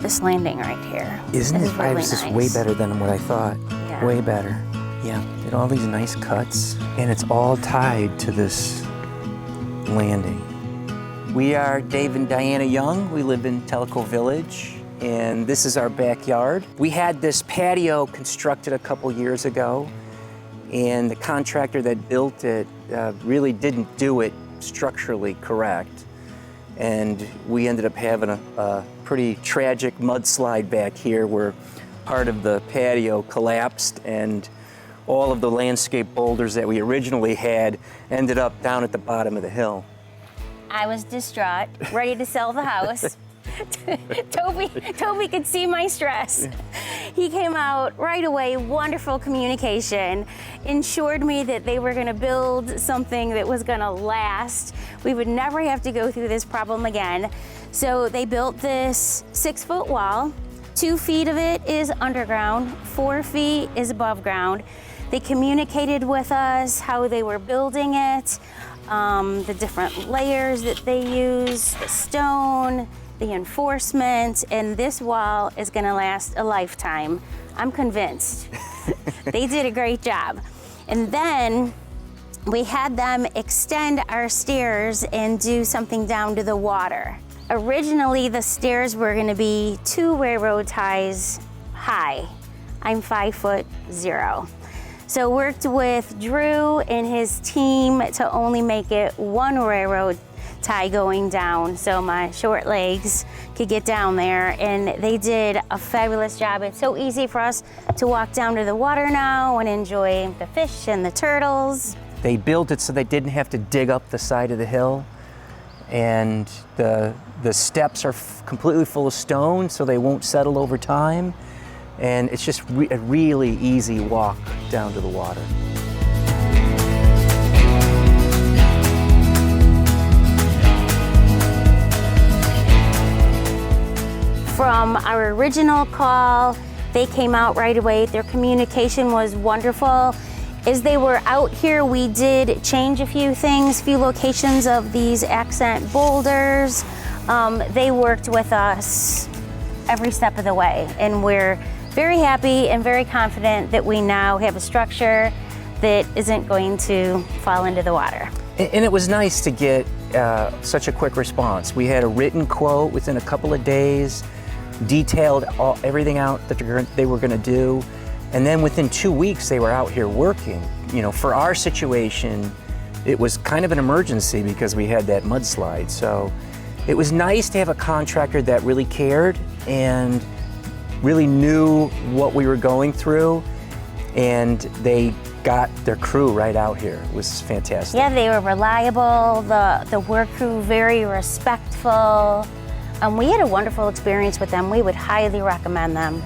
This landing right here. Isn't it? Really This is nice. way better than what I thought. Yeah. Way better. Yeah, did all these nice cuts, and it's all tied to this landing. We are Dave and Diana Jung. We live in Tellico Village, and this is our backyard. We had this patio constructed a couple years ago, and the contractor that built it really didn't do it structurally correct. And we ended up having a pretty tragic mudslide back here where part of the patio collapsed and all of the landscape boulders that we originally had ended up down at the bottom of the hill. I was distraught, ready to sell the house. Toby could see my stress. He came out right away, wonderful communication, ensured me that they were gonna build something that was gonna last. We would never have to go through this problem again. So they built this 6-foot wall. 2 feet of it is underground, 4 feet is above ground. They communicated with us how they were building it, the different layers that they use, the stone, the enforcement, and this wall is gonna last a lifetime. I'm convinced. They did a great job. And then we had them extend our stairs and do something down to the water. Originally, the stairs were gonna be 2 railroad ties high. I'm 5'0". So worked with Drew and his team to only make it 1 railroad tie going down so my short legs could get down there, and they did a fabulous job. It's so easy for us to walk down to the water now and enjoy the fish and the turtles. They built it so they didn't have to dig up the side of the hill, and the steps are completely full of stone so they won't settle over time, and it's just a really easy walk down to the water. From our original call, they came out right away. Their communication was wonderful. As they were out here, we did change a few things, few locations of these accent boulders. They worked with us every step of the way, and we're very happy and very confident that we now have a structure that isn't going to fall into the water. And it was nice to get such a quick response. We had a written quote within a couple of days, detailed everything out that they were going to do, and then within 2 weeks they were out here working. You know, for our situation, it was kind of an emergency because we had that mudslide. So it was nice to have a contractor that really cared and really knew what we were going through, and they got their crew right out here. It was fantastic. Yeah, they were reliable, the work crew very respectful. We had a wonderful experience with them. We would highly recommend them.